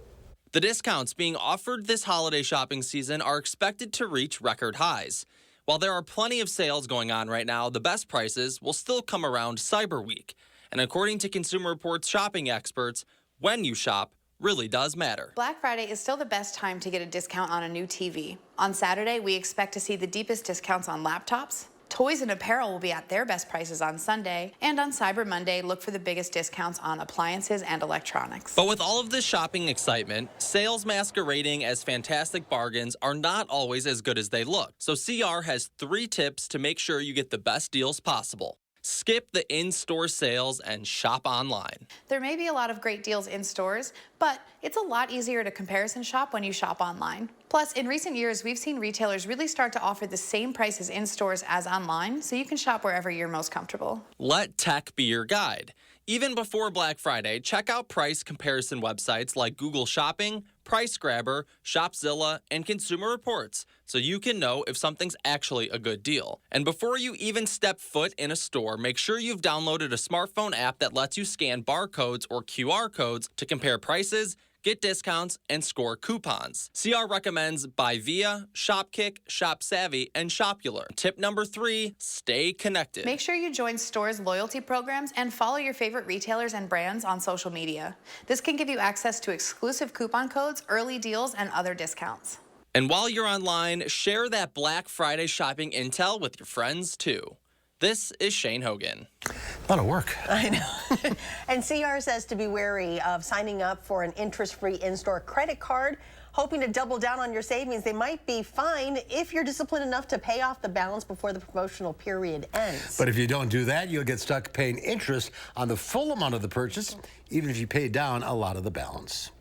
The discounts being offered this holiday shopping season are expected to reach record highs. While there are plenty of sales going on right now, the best prices will still come around Cyber Week. And according to Consumer Reports shopping experts, when you shop really does matter. Black Friday is still the best time to get a discount on a new TV. On Saturday, we expect to see the deepest discounts on laptops, Toys and apparel will be at their best prices on Sunday. And on Cyber Monday, look for the biggest discounts on appliances and electronics. But with all of this shopping excitement, sales masquerading as fantastic bargains are not always as good as they look. So CR has 3 tips to make sure you get the best deals possible. Skip the in-store sales and shop online. There may be a lot of great deals in stores, but it's a lot easier to comparison shop when you shop online. Plus, in recent years, we've seen retailers really start to offer the same prices in stores as online, so you can shop wherever you're most comfortable. Let tech be your guide. Even before Black Friday, check out price comparison websites like Google Shopping, Price Grabber, Shopzilla, and Consumer Reports, so you can know if something's actually a good deal. And before you even step foot in a store, make sure you've downloaded a smartphone app that lets you scan barcodes or QR codes to compare prices, get discounts, and score coupons. CR recommends Buy Via, Shopkick, ShopSavvy, and Shopular. Tip number 3, stay connected. Make sure you join stores' loyalty programs and follow your favorite retailers and brands on social media. This can give you access to exclusive coupon codes, early deals, and other discounts. And while you're online, share that Black Friday shopping intel with your friends too. This is Shane Hogan. A lot of work. I know. And CR says to be wary of signing up for an interest-free in-store credit card, hoping to double down on your savings. They might be fine if you're disciplined enough to pay off the balance before the promotional period ends. But if you don't do that, you'll get stuck paying interest on the full amount of the purchase, even if you pay down a lot of the balance.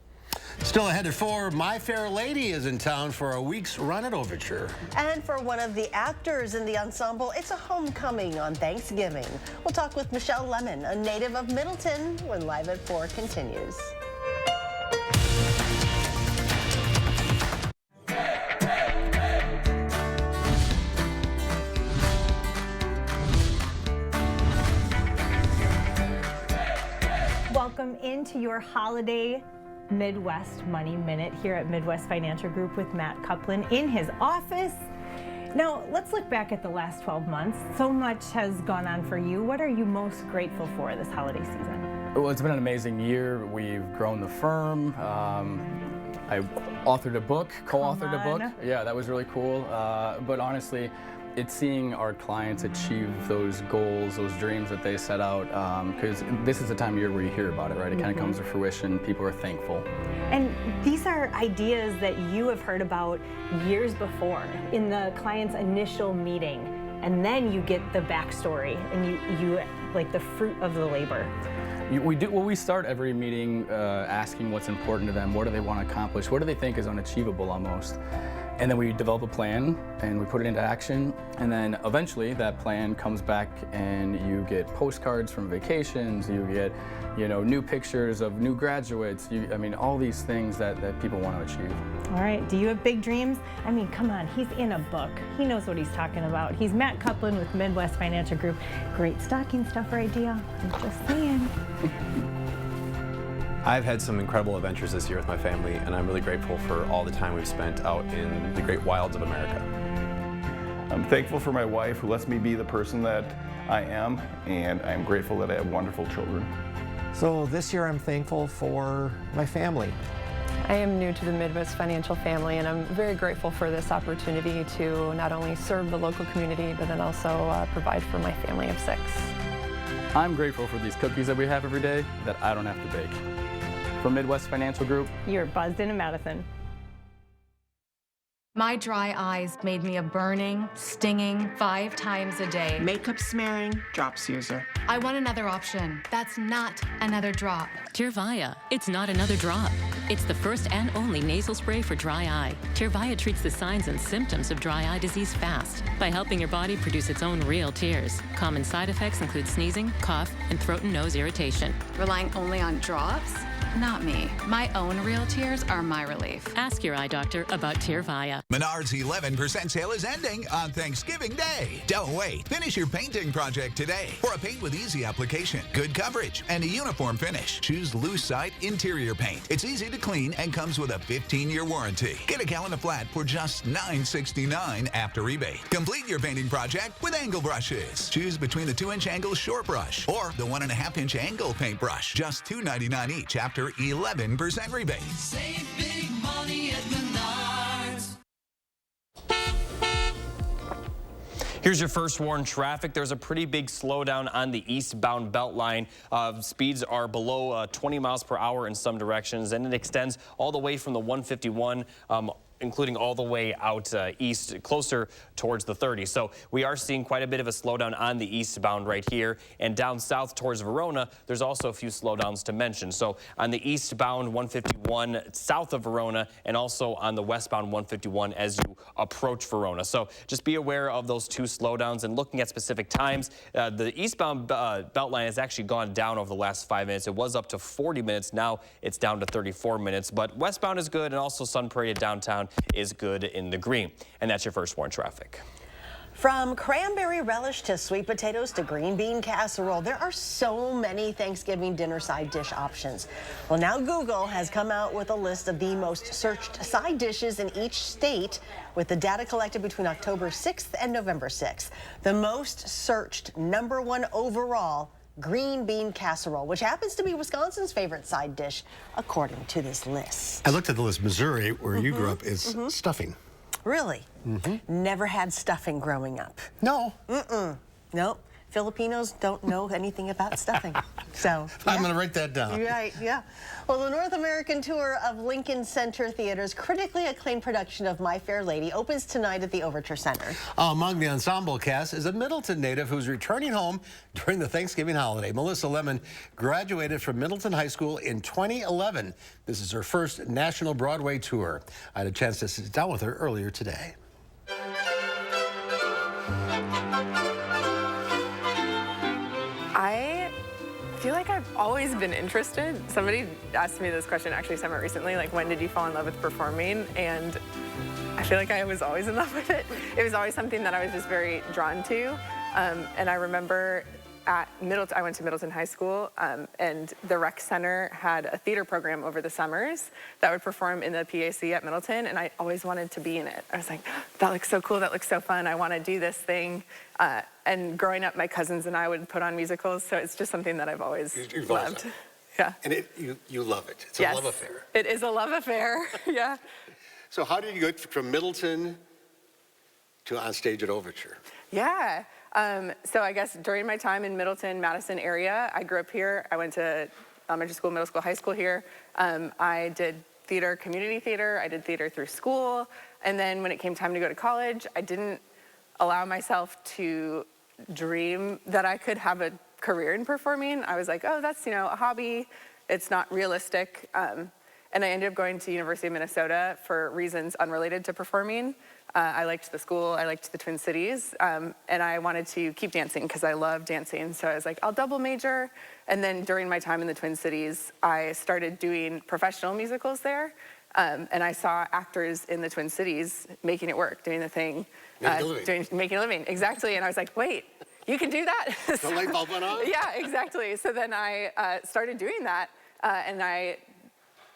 Still ahead at 4, My Fair Lady is in town for a week's run at Overture. And for one of the actors in the ensemble, it's a homecoming on Thanksgiving. We'll talk with Michelle Lemon, a native of Middleton, when Live at 4 continues. Welcome into your holiday Midwest Money Minute here at Midwest Financial Group with Matt Coupland in his office. Now, let's look back at the last 12 months. So much has gone on for you. What are you most grateful for this holiday season? Well, it's been an amazing year. We've grown the firm. I authored a book, co-authored a book. Yeah, that was really cool. But honestly, it's seeing our clients achieve those goals, those dreams that they set out, because this is the time of year where you hear about it, right? It kind of comes to fruition. People are thankful. And these are ideas that you have heard about years before in the client's initial meeting, and then you get the backstory and you like the fruit of the labor. We start every meeting asking what's important to them, what do they want to accomplish, what do they think is unachievable almost. And then we develop a plan and we put it into action. And then eventually that plan comes back and you get postcards from vacations, you get, new pictures of new graduates. I mean, all these things that people want to achieve. All right, do you have big dreams? I mean, come on, he's in a book. He knows what he's talking about. He's Matt Coupland with Midwest Financial Group. Great stocking stuffer idea, I'm just saying. I've had some incredible adventures this year with my family, and I'm really grateful for all the time we've spent out in the great wilds of America. I'm thankful for my wife who lets me be the person that I am, and I'm grateful that I have wonderful children. So this year I'm thankful for my family. I am new to the Midwest Financial family, and I'm very grateful for this opportunity to not only serve the local community, but then also provide for my family of 6. I'm grateful for these cookies that we have every day that I don't have to bake. From Midwest Financial Group, you're buzzed into Madison. My dry eyes made me a burning, stinging 5 times a day. Makeup smearing, drops user. I want another option. That's not another drop. Tyrvaya. It's not another drop. It's the first and only nasal spray for dry eye. Tyrvaya treats the signs and symptoms of dry eye disease fast by helping your body produce its own real tears. Common side effects include sneezing, cough, and throat and nose irritation. Relying only on drops? Not me. My own real tears are my relief. Ask your eye doctor about Tyrvaya. Menards 11% sale is ending on Thanksgiving Day. Don't wait. Finish your painting project today. For a paint with easy application, good coverage, and a uniform finish, choose Lucite Interior Paint. It's easy to clean and comes with a 15-year warranty. Get a gallon of flat for just $9.69 after rebate. Complete your painting project with angle brushes. Choose between the 2-inch angle short brush or the 1.5-inch angle paintbrush. Just $2.99 each after 11% rebate. Save big money at Menards. Here's your first warn traffic. There's a pretty big slowdown on the eastbound belt line. Speeds are below 20 miles per hour in some directions, and it extends all the way from the 151 including all the way out east, closer towards the 30. So we are seeing quite a bit of a slowdown on the eastbound right here. And down south towards Verona, there's also a few slowdowns to mention. So on the eastbound 151 south of Verona, and also on the westbound 151 as you approach Verona. So just be aware of those two slowdowns. And looking at specific times, the eastbound belt line has actually gone down over the last 5 minutes. It was up to 40 minutes. Now it's down to 34 minutes. But westbound is good, and also Sun Parade downtown is good in the green. And that's your first warn traffic. From cranberry relish to sweet potatoes to green bean casserole, there are so many Thanksgiving dinner side dish options. Well, now Google has come out with a list of the most searched side dishes in each state with the data collected between October 6th and November 6th. The most searched #1 overall, green bean casserole, which happens to be Wisconsin's favorite side dish, according to this list. I looked at the list. Missouri, where you grew up, is stuffing. Really? Never had stuffing growing up. No. Nope. Filipinos don't know anything about stuffing. So I'm going to write that down. Right, yeah. Well, the North American tour of Lincoln Center Theater's critically acclaimed production of My Fair Lady opens tonight at the Overture Center. Among the ensemble cast is a Middleton native who's returning home during the Thanksgiving holiday. Melissa Lemon graduated from Middleton High School in 2011. This is her first national Broadway tour. I had a chance to sit down with her earlier today. I feel like I've always been interested. Somebody asked me this question actually somewhat recently, like, when did you fall in love with performing? And I feel like I was always in love with it. It was always something that I was just very drawn to. And I remember at Middleton, I went to Middleton High School, and the rec center had a theater program over the summers that would perform in the PAC at Middleton, and I always wanted to be in it. I was like, that looks so cool, that looks so fun, I want to do this thing. And growing up, my cousins and I would put on musicals, so it's just something that I've always loved. Yeah. And you love it. It's yes, a love affair. It is a love affair, yeah. So how did you go from Middleton to on stage at Overture? Yeah. So I guess during my time in Middleton, Madison area, I grew up here. I went to elementary school, middle school, high school here. I did theater, community theater. I did theater through school. And then when it came time to go to college, I didn't allow myself to dream that I could have a career in performing. I was like, oh, that's, a hobby. It's not realistic. And I ended up going to University of Minnesota for reasons unrelated to performing. I liked the school, I liked the Twin Cities, and I wanted to keep dancing because I love dancing. So I was like, I'll double major. And then during my time in the Twin Cities, I started doing professional musicals there. And I saw actors in the Twin Cities making it work, doing the thing. Making a living, exactly. And I was like, wait, you can do that? The light bulb went on? Yeah, exactly. So then I started doing that, and I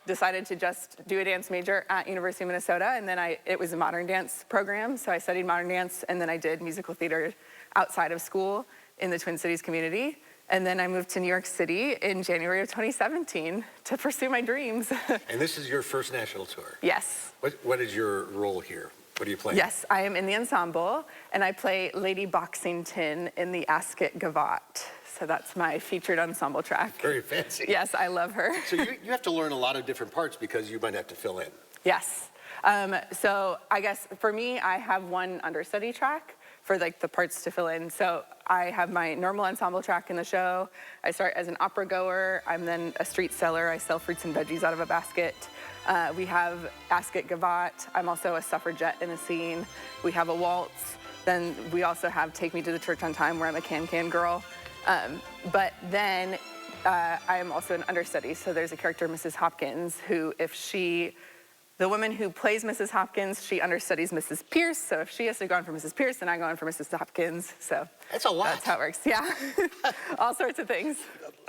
decided to just do a dance major at University of Minnesota, and then it was a modern dance program, so I studied modern dance, and then I did musical theater outside of school in the Twin Cities community. And then I moved to New York City in January of 2017 to pursue my dreams. And this is your first national tour? Yes. What is your role here? What do you play? Yes, I am in the ensemble, and I play Lady Boxington in the Ascot Gavotte. So that's my featured ensemble track. Very fancy. Yes, I love her. So you have to learn a lot of different parts because you might have to fill in. Yes. So I guess for me, I have one understudy track for like the parts to fill in. So I have my normal ensemble track in the show. I start as an opera goer. I'm then a street seller. I sell fruits and veggies out of a basket. We have Ascot Gavotte. I'm also a suffragette in a scene. We have a waltz. Then we also have Take Me to the Church on Time, where I'm a can-can girl. But then I am also an understudy. So there's a character, Mrs. Hopkins, who the woman who plays Mrs. Hopkins, she understudies Mrs. Pierce. So if she has to go on for Mrs. Pierce, then I go on for Mrs. Hopkins. So that's a lot. That's how it works. Yeah. All sorts of things.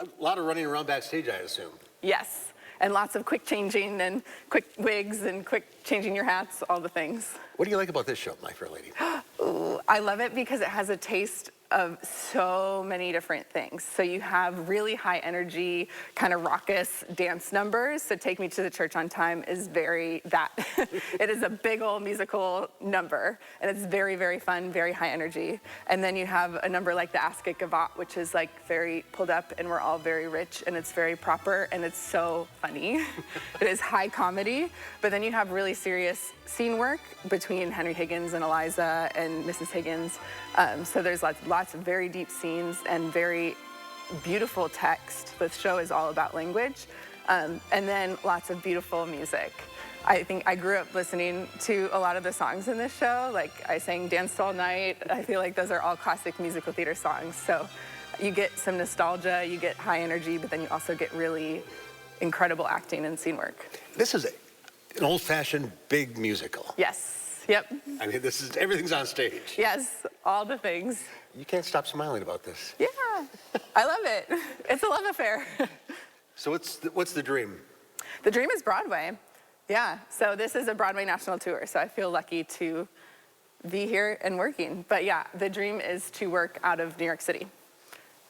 A lot of running around backstage, I assume. Yes. And lots of quick changing and quick wigs and quick changing your hats, all the things. What do you like about this show, My Fair Lady? Ooh, I love it because it has a taste of so many different things. So you have really high energy, kind of raucous dance numbers. So Take Me to the Church on Time is very that. It is a big old musical number, and it's very, very fun, very high energy. And then you have a number like the Ask It Gavotte, which is like very pulled up, and we're all very rich, and it's very proper, and it's so funny. It is high comedy, but then you have really serious scene work between Henry Higgins and Eliza and Mrs. Higgins. So there's lots of very deep scenes and very beautiful text. The show is all about language. And then lots of beautiful music. I think I grew up listening to a lot of the songs in this show. Like I sang Danced All Night. I feel like those are all classic musical theater songs. So you get some nostalgia, you get high energy, but then you also get really incredible acting and scene work. This is an old-fashioned big musical. Yes, yep. I mean, everything's on stage. Yes, all the things. You can't stop smiling about this. Yeah, I love it. It's a love affair. So what's the dream? The dream is Broadway. Yeah, so this is a Broadway national tour, so I feel lucky to be here and working. But yeah, the dream is to work out of New York City.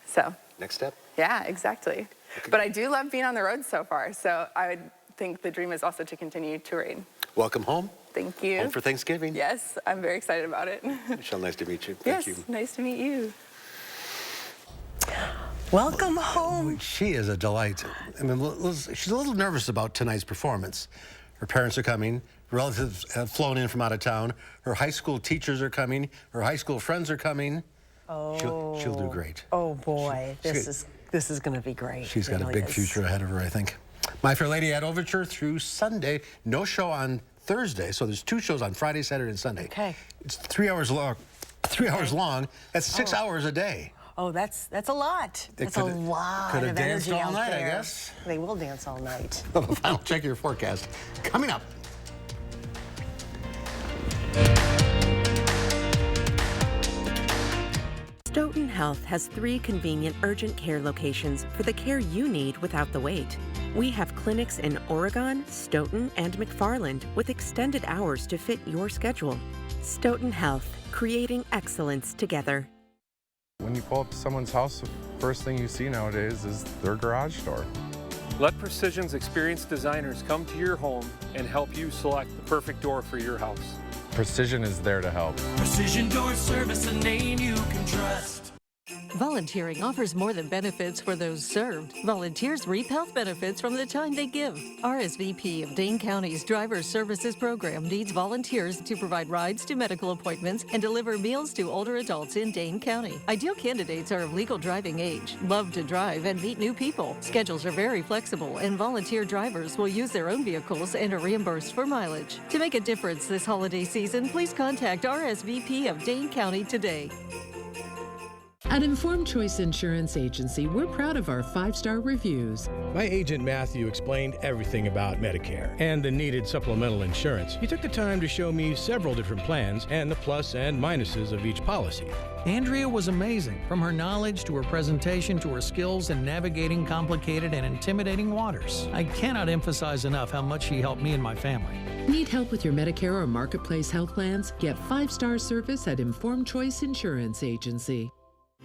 So. Next step? Yeah, exactly. Okay. But I do love being on the road so far, so I would think the dream is also to continue touring. Welcome home. Thank you. Home for Thanksgiving. Yes, I'm very excited about it. Michelle, nice to meet you. Thank you. Nice to meet you. Welcome home. She is a delight. I mean, she's a little nervous about tonight's performance. Her parents are coming. Relatives have flown in from out of town. Her high school teachers are coming. Her high school friends are coming. Oh. She'll do great. Oh boy, this is going to be great. She's got a big future ahead of her, I think. My Fair Lady at Overture through Sunday. No show on Thursday, so there's 2 shows on Friday, Saturday, and Sunday. Okay. It's 3 hours long. 3 hours long. That's 6 hours a day. Oh, that's a lot. That's a lot Could have of danced energy all out night, there. I guess. They will dance all night. Final check your forecast. Coming up. Stoughton Health has 3 convenient urgent care locations for the care you need without the wait. We have clinics in Oregon, Stoughton, and McFarland with extended hours to fit your schedule. Stoughton Health, creating excellence together. When you pull up to someone's house, the first thing you see nowadays is their garage door. Let Precision's experienced designers come to your home and help you select the perfect door for your house. Precision is there to help. Precision Door Service, a name you can trust. Volunteering offers more than benefits for those served. Volunteers reap health benefits from the time they give. RSVP of Dane County's Driver Services Program needs volunteers to provide rides to medical appointments and deliver meals to older adults in Dane County. Ideal candidates are of legal driving age, love to drive, and meet new people. Schedules are very flexible, and volunteer drivers will use their own vehicles and are reimbursed for mileage. To make a difference this holiday season, please contact RSVP of Dane County today. At Informed Choice Insurance Agency, we're proud of our 5-star reviews. My agent Matthew explained everything about Medicare and the needed supplemental insurance. He took the time to show me several different plans and the plus and minuses of each policy. Andrea was amazing, from her knowledge to her presentation to her skills in navigating complicated and intimidating waters. I cannot emphasize enough how much she helped me and my family. Need help with your Medicare or Marketplace health plans? Get 5-star service at Informed Choice Insurance Agency.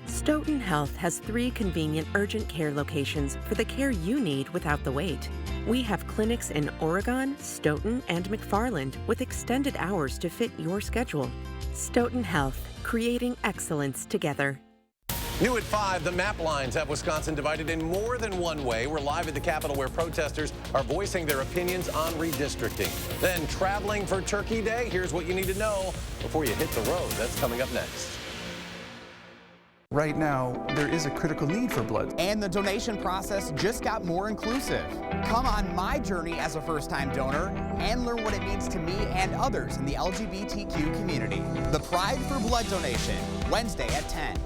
Stoughton Health has 3 convenient urgent care locations for the care you need without the wait. We have clinics in Oregon, Stoughton, and McFarland with extended hours to fit your schedule. Stoughton Health, creating excellence together. New at 5, the map lines have Wisconsin divided in more than one way. We're live at the Capitol where protesters are voicing their opinions on redistricting. Then traveling for Turkey Day, here's what you need to know before you hit the road. That's coming up next. Right now, there is a critical need for blood. And the donation process just got more inclusive. Come on my journey as a first-time donor and learn what it means to me and others in the LGBTQ community. The Pride for Blood Donation, Wednesday at 10.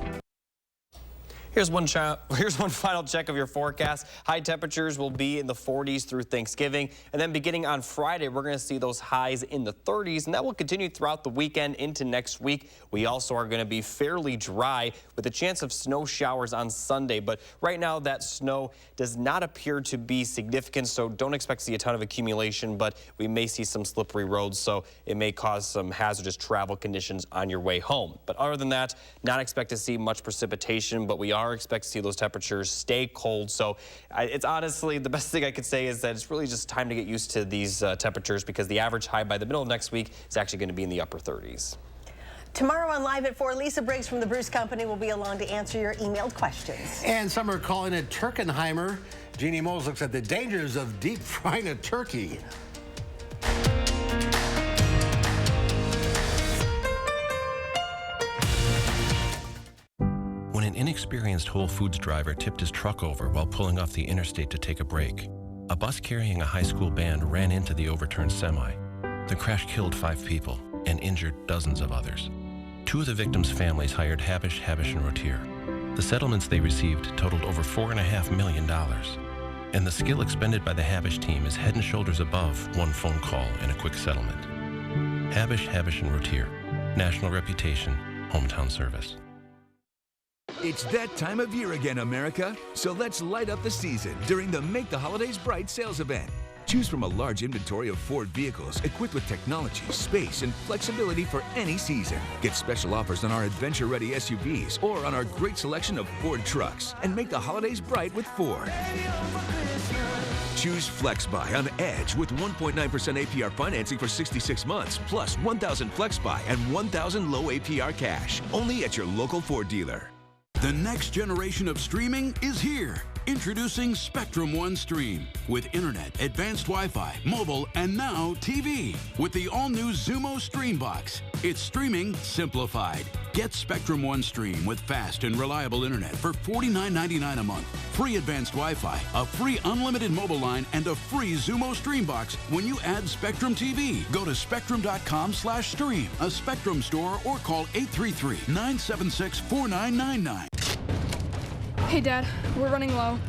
Here's one final check of your forecast. High temperatures will be in the 40s through Thanksgiving. And then beginning on Friday, we're going to see those highs in the 30s. And that will continue throughout the weekend into next week. We also are going to be fairly dry with a chance of snow showers on Sunday. But right now, that snow does not appear to be significant. So don't expect to see a ton of accumulation. But we may see some slippery roads. So it may cause some hazardous travel conditions on your way home. But other than that, not expect to see much precipitation. But we are expect to see those temperatures stay cold. So it's honestly, the best thing I could say is that it's really just time to get used to these temperatures, because the average high by the middle of next week is actually going to be in the upper 30s. Tomorrow on Live at 4, Lisa Briggs from the Bruce Company will be along to answer your emailed questions. And some are calling it Turkenheimer. Jeannie Moles looks at the dangers of deep frying a turkey. When an inexperienced Whole Foods driver tipped his truck over while pulling off the interstate to take a break, a bus carrying a high school band ran into the overturned semi. The crash killed 5 people and injured dozens of others. 2 of the victims' families hired Habish, & Rotier. The settlements they received totaled over $4.5 million. And the skill expended by the Habish team is head and shoulders above one phone call and a quick settlement. Habish, & Rotier. National reputation, hometown service. It's that time of year again, America. So let's light up the season during the Make the Holidays Bright sales event. Choose from a large inventory of Ford vehicles equipped with technology, space, and flexibility for any season. Get special offers on our adventure-ready SUVs or on our great selection of Ford trucks. And make the holidays bright with Ford. Choose FlexBuy on Edge with 1.9% APR financing for 66 months, plus 1,000 FlexBuy and 1,000 low APR cash. Only at your local Ford dealer. The next generation of streaming is here. Introducing Spectrum One Stream with internet, advanced Wi-Fi, mobile, and now TV with the all-new Xumo Stream Box. It's streaming simplified. Get Spectrum One Stream with fast and reliable internet for $49.99 a month, free advanced Wi-Fi, a free unlimited mobile line, and a free Xumo Stream Box when you add Spectrum TV. Go to spectrum.com/stream, a Spectrum store, or call 833-976-4999. Hey, Dad, we're running low.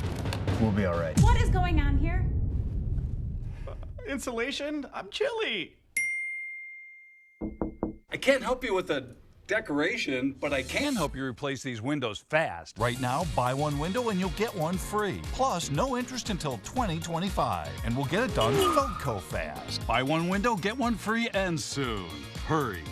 We'll be all right. What is going on here? Insulation? I'm chilly. I can't help you with the decoration, but I can help you replace these windows fast. Right now, buy one window and you'll get one free. Plus, no interest until 2025. And we'll get it done Feldco fast. Buy one window, get one free, and soon. Hurry.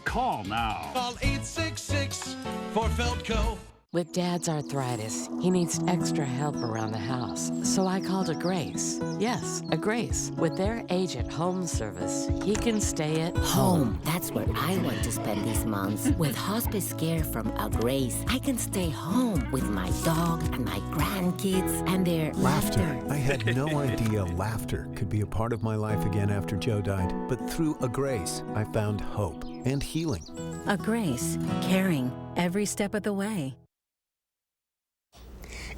Call now. Call 866 for Feldco. With Dad's arthritis, he needs extra help around the house. So I called a Grace. Yes, a Grace. With their age-at-home service, he can stay at home. That's where I want to spend these months. With hospice care from a Grace, I can stay home with my dog and my grandkids and their laughter. I had no idea laughter could be a part of my life again after Joe died. But through a Grace, I found hope and healing. A Grace, caring every step of the way.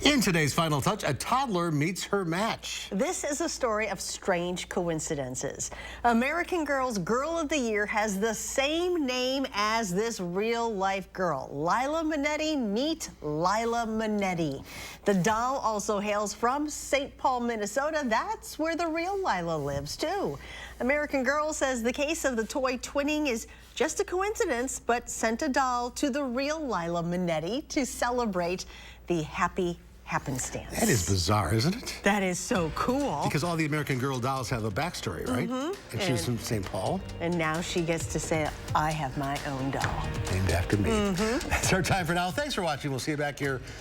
In today's Final Touch, a toddler meets her match. This is a story of strange coincidences. American Girl's Girl of the Year has the same name as this real-life girl. Lila Minetti, meet Lila Minetti. The doll also hails from St. Paul, Minnesota. That's where the real Lila lives, too. American Girl says the case of the toy twinning is just a coincidence, but sent a doll to the real Lila Minetti to celebrate the happy happenstance. That is bizarre, isn't it? That is so cool. Because all the American Girl dolls have a backstory, right? And she was from St. Paul. And now she gets to say, I have my own doll. Named after me. That's our time for now. Thanks for watching. We'll see you back here